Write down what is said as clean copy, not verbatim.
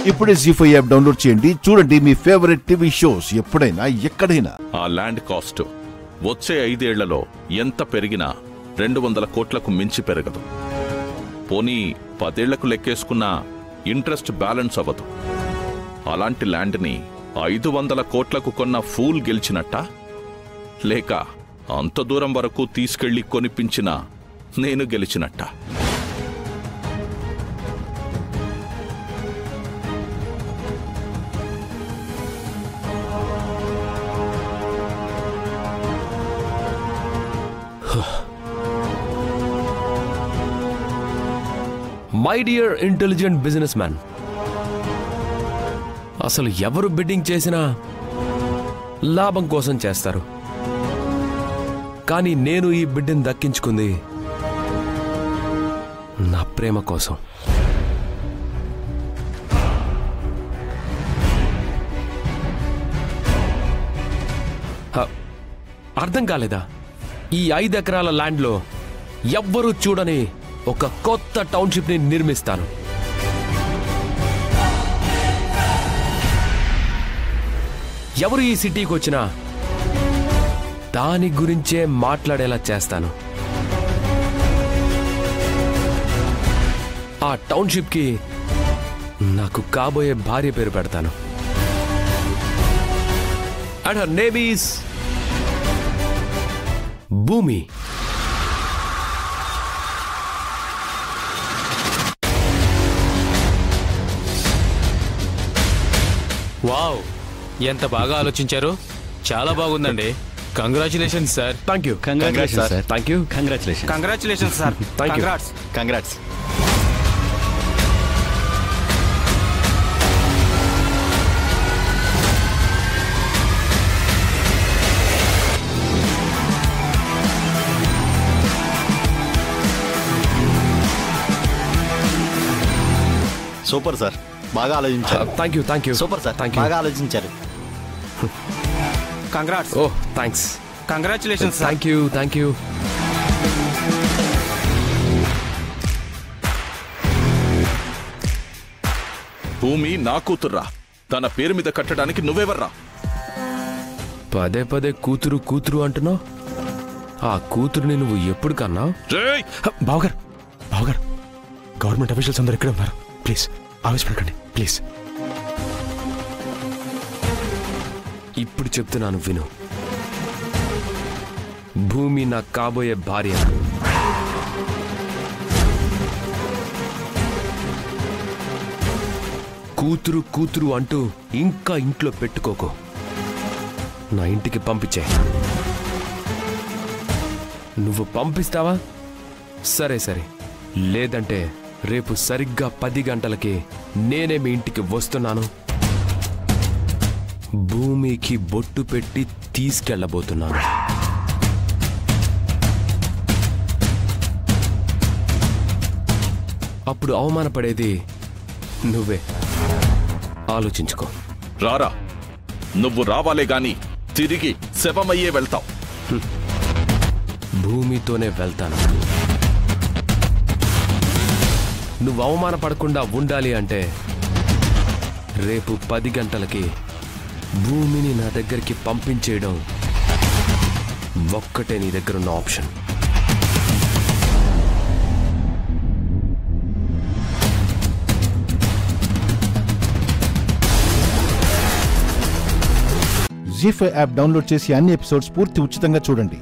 ఇప్పుడే జీ5 app download చేయండి. చూడండి మీ ఫేవరెట్ టీవీ షోస్ ఎప్పుడైనా ఎక్కడైనా. ఆ ల్యాండ్ కాస్ట్ వచ్చే 5 ఏళ్లలో ఎంత పెరిగినా 200 కోట్లకు మించి పెరగదు. పోనీ 10 ఏళ్లకు లెక్కేసుకున్న ఇంట్రెస్ట్ బ్యాలెన్స్ అవ్వదు. అలాంటి ల్యాండ్ని 500 కోట్లకు కొన్న ఫూల్ గెలిచినట్టా, లేక అంత దూరం వరకు తీసుకెళ్లి కొనిపించిన నేను గెలిచినట్టా? My dear intelligent business man, అసలు ఎవరు బిడ్డింగ్ చేసినా లాభం కోసం చేస్తారు. కానీ నేను ఈ బిడ్డని దక్కించుకుంది నా ప్రేమ కోసం. అర్థం కాలేదా? ఈ 5 ఎకరాల ల్యాండ్లో ఎవ్వరూ చూడని ఒక కొత్త టౌన్షిప్ ని నిర్మిస్తాను. ఎవరు ఈ సిటీకి వచ్చినా దాని గురించే మాట్లాడేలా చేస్తాను. ఆ టౌన్షిప్ కి నాకు కాబోయే భార్య పేరు పెడతాను. And her name is Bhoomi. Wow, ఎంత బాగా ఆలోచించారు. చాలా బాగుందండి. Congratulations sir. Thank you. Congratulations sir. Thank you. Congratulations sir. Thank you. Congrats. Super sir, బాగా ఆలోచించారు. Thank you. Thank you. Super sir, thank you. బాగా ఆలోచించారు. Congrats. Oh thanks. Congratulations sir. Thank you. Thank you. Bhoomi నా కూతుర్రా. తన పేరు మీద కట్టడానికి నువ్వెవర్రా? పదే పదే కూతురు కూతురు అంటున్నావు. ఆ కూతురుని నువ్వు ఎప్పుడు కన్నా? బావగారు, బావగారు, గవర్నమెంట్ అఫీషియల్స్ అందరు ఇక్కడే ఉన్నారు. ప్లీజ్ ఆవేశపడకండి, ప్లీజ్. ఇప్పుడు చెప్తున్నాను విను. భూమి నా కాబోయే భార్య. కూతురు కూతురు అంటూ ఇంకా ఇంట్లో పెట్టుకోకు. నా ఇంటికి పంపించే. నువ్వు పంపిస్తావా? సరే సరే, లేదంటే రేపు సరిగ్గా 10 గంటలకి నేనే మీ ఇంటికి వస్తున్నాను. భూమికి బొట్టు పెట్టి తీసుకెళ్ళబోతున్నాను. అప్పుడు అవమానపడేది నువ్వే. ఆలోచించుకో. రారా, నువ్వు రావాలే గాని తిరిగి శవమయ్యే వెళ్తావు. భూమితోనే వెళ్తాను. నువ్వు అవమానపడకుండా ఉండాలి అంటే రేపు 10 గంటలకి భూమిని నా దగ్గరికి పంపించేయడం ఒక్కటే నీ దగ్గరున్న ఆప్షన్. జీ5 యాప్ డౌన్లోడ్ చేసి అన్ని ఎపిసోడ్స్ పూర్తి ఉచితంగా చూడండి.